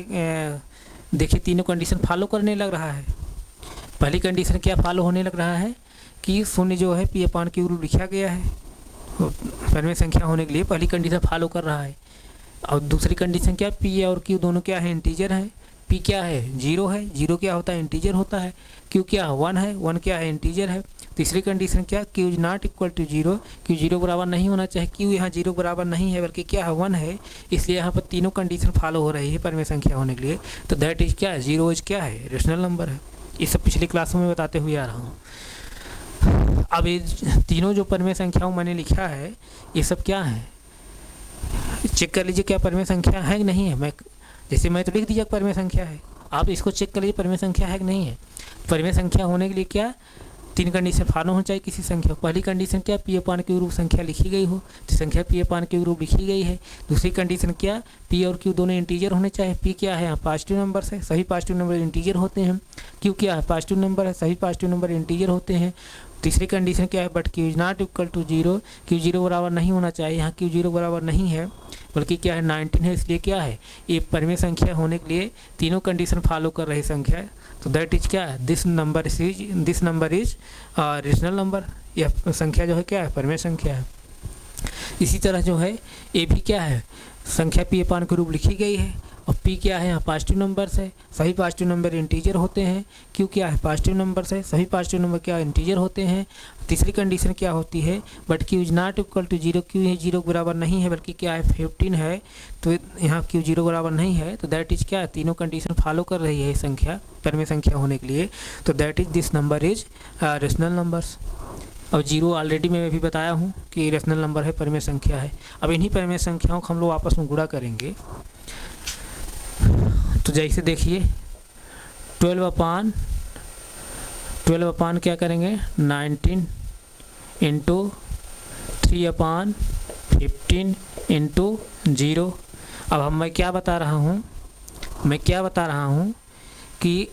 देखिए तीनों कंडीशन फॉलो करने लग रहा है। पहली कंडीशन क्या फॉलो होने लग रहा है कि शून्य जो है पी अपान क्यू रूप लिखा गया है, परमेय संख्या होने के लिए पहली कंडीशन फॉलो कर रहा है। और दूसरी कंडीशन क्या, पी और क्यू दोनों क्या है, इंटीजर है। पी क्या है, 0 है, 0 क्या होता है, इंटीजर होता है। क्यू क्या है, 1 है, 1 क्या है, इंटीजर है। तीसरी कंडीशन क्या, q is not equal to 0, q 0 बराबर नहीं होना चाहिए। क्यू यहाँ 0 बराबर नहीं है, बल्कि क्या है, 1 है। इसलिए यहाँ पर तीनों कंडीशन फॉलो हो रही है परमेय संख्या होने के लिए। तो दैट इज क्या है, 0 इज क्या है, रेशनल नंबर है। ये सब पिछली क्लास में बताते हुए आ रहा हूँ। अब ये तीनों जो परमेय संख्याओं मैंने लिखा है, ये सब क्या है, चेक कर लीजिए क्या परमेय संख्या है कि नहीं है। मैं तो लिख दीजिए परमेय संख्या है, आप इसको चेक कर लीजिए परमेय संख्या है कि नहीं है। परमेय संख्या होने के लिए क्या 3 कंडीशन फॉलो होना चाहिए किसी संख्या। पहली कंडीशन क्या, पी अपान क्यू रूप संख्या लिखी गई हो, तो संख्या पी अपान क्यू रूप लिखी गई है। दूसरी कंडीशन क्या, पी और क्यू दोनों इंटीजर होने चाहिए। पी क्या है, यहाँ पॉजिटिव नंबर है, सभी पॉजिटिव नंबर इंटीजर होते हैं। क्यू क्या है, पॉजिटिव नंबर है, सभी पॉजिटिव नंबर इंटीजर होते हैं। तीसरी कंडीशन क्या है, but Q is not equal to 0, q 0 बराबर नहीं होना चाहिए। यहाँ क्यू 0 बराबर नहीं है, बल्कि क्या है 19 है। इसलिए क्या है, ये परमेय संख्या होने के लिए तीनों कंडीशन फॉलो कर रही संख्या है। तो दैट इज क्या है, this number is rational number. यह संख्या जो है क्या है, परमेय संख्या है। इसी तरह जो है ये भी क्या है, संख्या पी अपान के रूप लिखी गई है। और पी क्या है, यहाँ पॉजिटिव नंबर्स है, सभी पॉजिटिव नंबर इंटीजर होते हैं। क्यू क्या है, पॉजिटिव नंबर्स है, सभी पॉजिटिव नंबर क्या इंटीजर होते हैं। तीसरी कंडीशन क्या होती है, but Q is not equal to zero, q ये जीरो बराबर नहीं है बल्कि क्या है 15 है, तो यहाँ क्यू जीरो बराबर नहीं है, तो दैट इज क्या है, तीनों कंडीशन फॉलो कर रही है संख्या परिमेय संख्या होने के लिए, तो that is this number is rational numbers. और जीरो ऑलरेडी मैं भी बताया हूँ कि रेशनल नंबर है, परिमेय संख्या है। अब इन्हीं परिमेय संख्याओं को हम लोग आपस में गुणा करेंगे। तो जैसे देखिए 12 अपान क्या करेंगे 19 इंटू 3 अपान 15 इंटू 0। अब मैं क्या बता रहा हूँ कि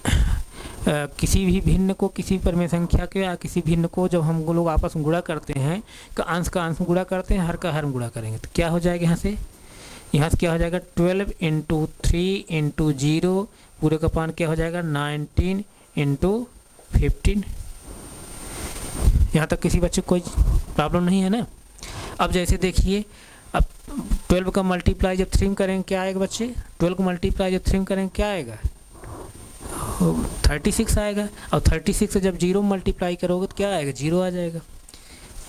किसी भी भिन्न को, किसी परिमेय संख्या के या किसी भिन्न को जब हम लोग आपस में गुणा करते हैं, का अंश में गुणा करते हैं, हर का हर में गुणा करेंगे, तो क्या हो जाएगा यहाँ से क्या हो जाएगा 12 इंटू 3 इंटू 0 पूरे का पान क्या हो जाएगा 19 इंटू 15। यहाँ तक किसी बच्चे को कोई प्रॉब्लम नहीं है ना। अब जैसे देखिए, अब 12 का मल्टीप्लाई जब 3 करेंगे क्या आएगा बच्चे, 12 को मल्टीप्लाई जब 3 करेंगे क्या आएगा 36 आएगा। और 36 से जब 0 मल्टीप्लाई करोगे तो क्या आएगा 0 आ जाएगा।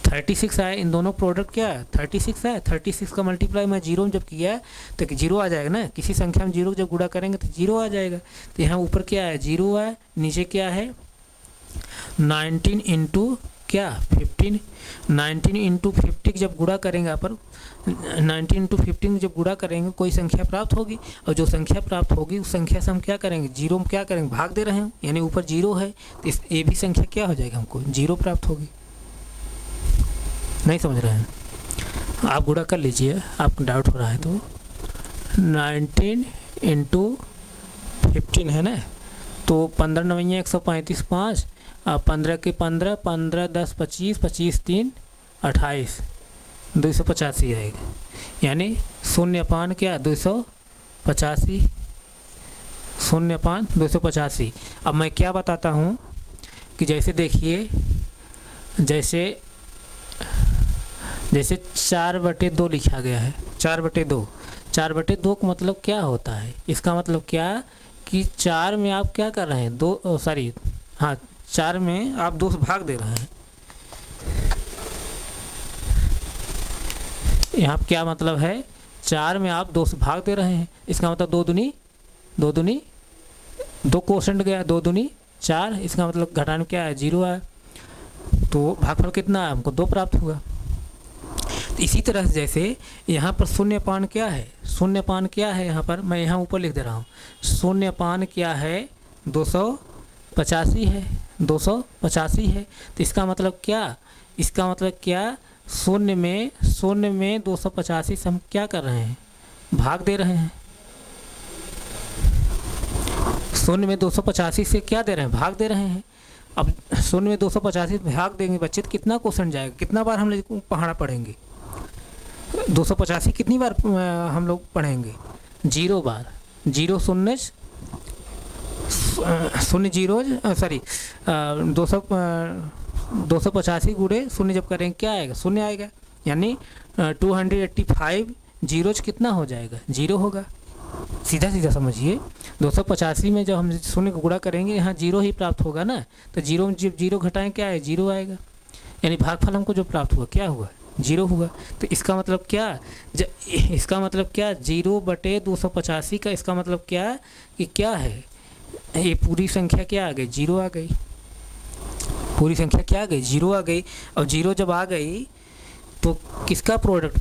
36 आया, इन दोनों प्रोडक्ट क्या है 36 है, 36 का मल्टीप्लाई मैं 0 जब किया तो 0 आ जाएगा ना, किसी संख्या में 0 जब गुणा करेंगे तो 0 आ जाएगा। तो यहाँ ऊपर क्या है 0 है, नीचे क्या है 19 इंटू क्या 15, 19 इंटू 50 जब गुणा करेंगे यहाँ पर 19 इंटू 15 जब गुणा करेंगे कोई संख्या प्राप्त होगी, और जो संख्या प्राप्त होगी उस संख्या से हम क्या करेंगे 0 में क्या करेंगे भाग दे रहे हैं, यानी ऊपर 0 है तो इस ये भी संख्या क्या हो जाएगा हमको 0 प्राप्त होगी। नहीं समझ रहे हैं आप, गुणा कर लीजिए, आपको डाउट हो रहा है तो 19 इंटू 15 है ना, तो 15 नवैया 135 5, 15 के 15, 15 10 25, 25 3 28, 285 आएगा, यानी 0 अपान क्या 285, 0 अपान 285। अब मैं क्या बताता हूँ कि जैसे देखिए, जैसे 4/2 लिखा गया है, 4/2, 4/2 का मतलब क्या होता है, इसका मतलब क्या कि 4 में आप क्या कर रहे हैं 4 में आप 2 से भाग दे रहे हैं। यहाँ क्या मतलब है 4 में आप 2 से भाग दे रहे हैं, इसका मतलब 2 दूनी 2 क्वोशंट गया, 2 दूनी 4, इसका मतलब घटाने क्या है 0 है, तो भागफल कितना है हमको 2 प्राप्त हुआ। तो इसी तरह से जैसे यहाँ पर 0 अपान क्या है, 0 अपान क्या है, यहाँ पर मैं यहाँ ऊपर लिख दे रहा हूँ 0 अपान क्या है 285 है, 285 है। तो इसका मतलब क्या, शून्य में 285 से हम क्या कर रहे हैं भाग दे रहे हैं, 0 में 285 से क्या दे रहे हैं भाग दे रहे हैं। अब 0 में 285 भाग देंगे बच्चे तो कितना क्वेश्चन जाएगा, कितना बार हम लोग पढ़ेंगे 285 कितनी बार हम लोग पढ़ेंगे 0 बार, 0 0 0 सॉरी 285 गुणे 0 जब करेंगे क्या आएगा 0 आएगा, यानी 285 जीरोज कितना हो जाएगा 0 होगा। सीधा समझिए 285 में जब हम 0 को गुणा करेंगे यहाँ 0 ही प्राप्त होगा ना, तो 0 में जब 0 घटाएं क्या है 0 आएगा, यानी भागफल हमको जो प्राप्त हुआ क्या हुआ 0 हुआ। तो इसका मतलब क्या, 0/285 का इसका मतलब क्या कि क्या है, ये पूरी संख्या क्या आ गई 0 आ गई, पूरी संख्या क्या आ गई 0 आ गई। और 0 जब आ गई तो किसका प्रोडक्ट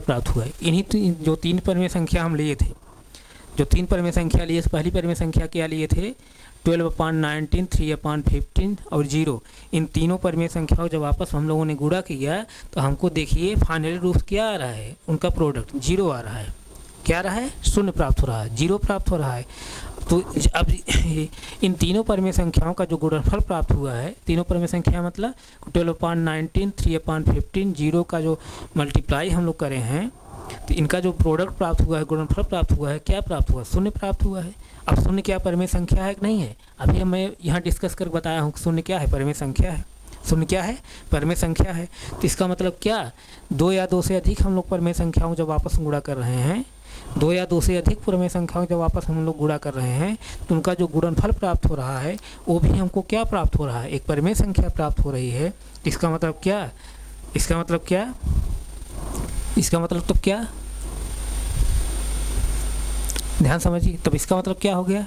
प्राप्त हुआ, इन्हीं जो 3 परिमेय संख्या हम लिए थे, जो 3 परिमेय संख्या लिए, पहली परिमेय संख्या क्या लिए थे 12/19, 3/15 और 0, इन तीनों परिमेय संख्याओं जब वापस हम लोगों ने गुणा किया तो हमको देखिए फाइनली रूप क्या आ रहा है, उनका प्रोडक्ट 0 आ रहा है, क्या रहा है 0 प्राप्त हो रहा है, 0 प्राप्त हो रहा है। तो अब इन तीनों परिमेय संख्याओं का जो गुणनफल प्राप्त हुआ है, तीनों परिमेय संख्या मतलब 12/19, 3/15, 0 का जो मल्टीप्लाई हम लोग करे हैं, तो इनका जो प्रोडक्ट प्राप्त हुआ है, गुणनफल प्राप्त हुआ है, क्या प्राप्त हुआ 0 प्राप्त हुआ है। अब 0 क्या परिमेय संख्या है कि नहीं है, अभी मैं यहाँ डिस्कस कर बताया हूँ कि 0 क्या है परिमेय संख्या है, शून्य क्या है? परिमेय संख्या है। तो इसका मतलब क्या, 2 या 2 से अधिक हम लोग परिमेय संख्याओं जब आपस में गुणा कर रहे हैं, 2 या 2 से अधिक परिमेय संख्याओं जब आपस में हम लोग गुणा कर रहे हैं, तो उनका जो गुणनफल प्राप्त हो रहा है वो भी हमको क्या प्राप्त हो रहा है? एक परिमेय संख्या प्राप्त हो रही है। इसका मतलब क्या, इसका मतलब क्या, इसका मतलब तो क्या, ध्यान समझिए। तब इसका मतलब क्या हो गया,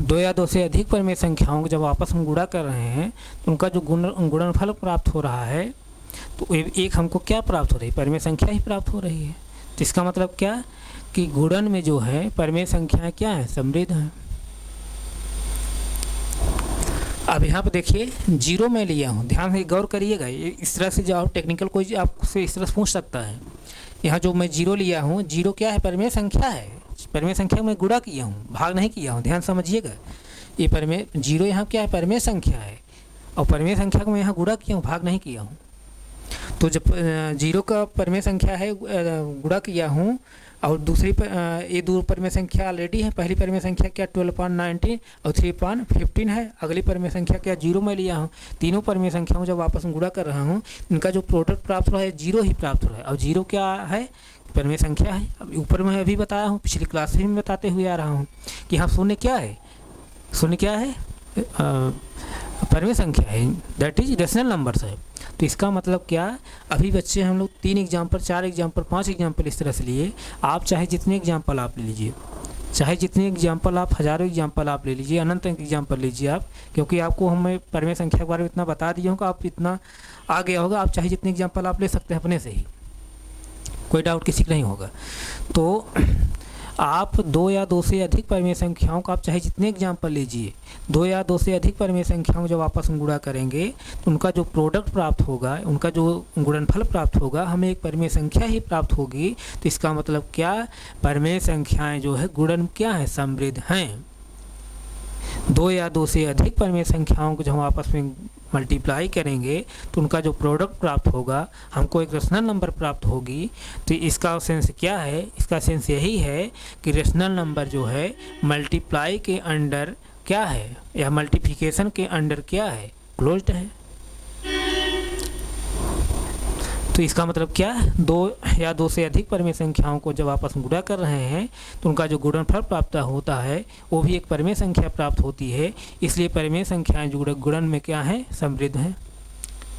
दो या 2 से अधिक परिमेय संख्याओं को जब आपस में गुणा कर रहे हैं तो उनका जो गुणनफल प्राप्त हो रहा है, तो एक हमको क्या प्राप्त हो रही है? परिमेय संख्या ही प्राप्त हो रही है। तो इसका मतलब क्या कि गुणन में जो है परिमेय संख्याएं क्या है? समृद्ध हैं। अब यहाँ पे देखिए, जीरो मैं लिया हूँ, ध्यान से गौर करिएगा। इस तरह से जो टेक्निकल कोई आपसे इस तरह से पूछ सकता है। यहाँ जो मैं जीरो लिया हूँ, जीरो क्या है? परिमेय संख्या है। परिमेय संख्या में गुणा किया हूँ, भाग नहीं किया हूँ, ध्यान समझिएगा। ये परिमेय जीरो यहाँ क्या है? परिमेय संख्या है। और परिमेय संख्या को मैं यहाँ गुणा किया हूँ, भाग नहीं किया हूँ। तो जब जीरो का परिमेय संख्या है, गुणा किया हूँ, और दूसरी ये दो परिमेय संख्या ऑलरेडी है। पहली परिमेय संख्या क्या? 12.19 और 3.15 है। अगली परिमेय संख्या क्या? जीरो मैं लिया हूँ। तीनों परिमेय संख्याओं जब आपस में गुणा कर रहा हूँ, इनका जो प्रोडक्ट प्राप्त हो रहा है जीरो ही प्राप्त हो रहा है। और जीरो क्या है? परिमेय संख्या है। अब ऊपर मैं अभी बताया हूँ, पिछली क्लास में बताते हुए आ रहा हूँ कि हाँ, शून्य क्या है? शून्य क्या है? परिमेय संख्या है, दैट इज रेशनल नंबर्स है। तो इसका मतलब क्या, अभी बच्चे हम लोग 3 एग्जाम्पल, 4 एग्जाम्पल, 5 एग्जाम्पल इस तरह से लिए। आप चाहे जितने एग्जाम्पल आप ले लीजिए, चाहे जितने एग्जाम्पल आप, हज़ारों एग्जाम्पल आप ले लीजिए, अनंत एग्जाम्पल लीजिए आप, क्योंकि आपको हमें परिमेय संख्या के बारे में इतना बता दिया होगा, आप इतना आ गया होगा। आप चाहे जितने एग्जाम्पल आप ले सकते हैं अपने से ही, कोई डाउट किसी का नहीं होगा। तो आप 2 या 2 से अधिक परिमेय संख्याओं का आप चाहे जितने एग्जाम्पल लीजिए, 2 या 2 से अधिक परिमेय संख्याओं जब आपस में गुणा करेंगे तो उनका जो प्रोडक्ट प्राप्त होगा, उनका जो गुणनफल प्राप्त होगा, हमें एक परिमेय संख्या ही प्राप्त होगी। तो इसका मतलब क्या, परिमेय संख्याएं जो है गुणन क्या है? समृद्ध हैं। 2 या 2 से अधिक परिमेय संख्याओं को जब हम आपस में मल्टीप्लाई करेंगे तो उनका जो प्रोडक्ट प्राप्त होगा, हमको एक रेशनल नंबर प्राप्त होगी। तो इसका सेंस क्या है? इसका सेंस यही है कि रेशनल नंबर जो है मल्टीप्लाई के अंडर क्या है, या मल्टीप्लिकेशन के अंडर क्या है? क्लोज्ड है। तो इसका मतलब क्या है, 2 या 2 से अधिक परिमेय संख्याओं को जब आपस में गुणा कर रहे हैं तो उनका जो गुणनफल प्राप्त होता है वो भी एक परिमेय संख्या प्राप्त होती है। इसलिए परिमेय संख्याएं जो गुणन में क्या हैं? समृद्ध हैं।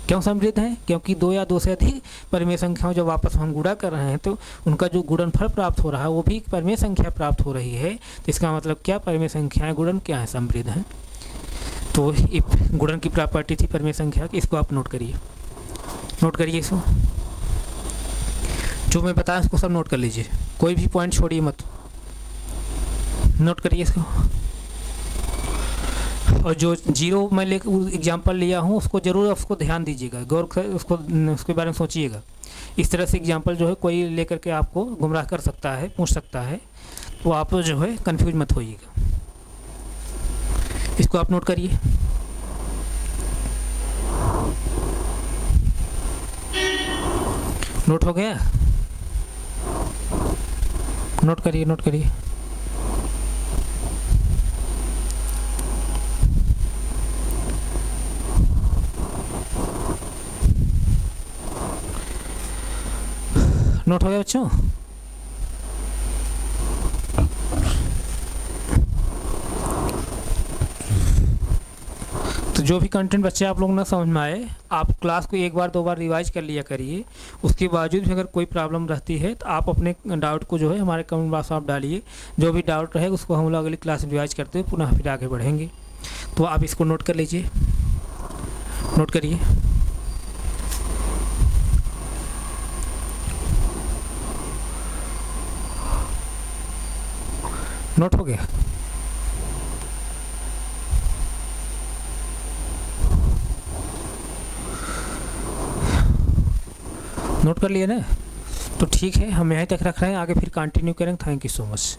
क्यों समृद्ध हैं? क्योंकि 2 या 2 से अधिक परिमेय संख्याओं जब आपस में हम गुणा कर रहे हैं तो उनका जो गुणनफल प्राप्त हो रहा है वो भी एक परिमेय संख्या प्राप्त हो रही है। तो इसका मतलब क्या, परिमेय संख्याएं गुणन क्या है? समृद्ध हैं। तो गुणन की प्रॉपर्टी थी परिमेय संख्या की, इसको आप नोट करिए, नोट करिए इसको, जो मैं बताया उसको सब नोट कर लीजिए, कोई भी पॉइंट छोड़िए मत, नोट करिए इसको। और जो जीरो मैं एग्जाम्पल लिया हूँ उसको ज़रूर उसको ध्यान दीजिएगा, गौर उसको उसके बारे में सोचिएगा। इस तरह से एग्जाम्पल जो है कोई लेकर के आपको गुमराह कर सकता है, पूछ सकता है, तो आप जो है कंफ्यूज मत होइएगा। इसको आप नोट करिए। नोट हो गया? नोट करिए, नोट करिए। नोट हो गया बच्चों? तो जो भी कंटेंट बच्चे आप लोग ना समझ में आए, आप क्लास को 1 बार 2 बार रिवाइज कर लिया करिए। उसके बावजूद भी अगर कोई प्रॉब्लम रहती है तो आप अपने डाउट को जो है हमारे कमेंट बॉक्स में आप डालिए। जो भी डाउट रहेगा उसको हम लोग अगली क्लास में रिवाइज करते हुए पुनः फिर आगे बढ़ेंगे। तो आप इसको नोट कर लीजिए, नोट करिए। नोट हो गया? नोट कर लिया ना? तो ठीक है, हम यहीं तक रख रहे हैं, आगे फिर कंटिन्यू करेंगे। Thank you so much.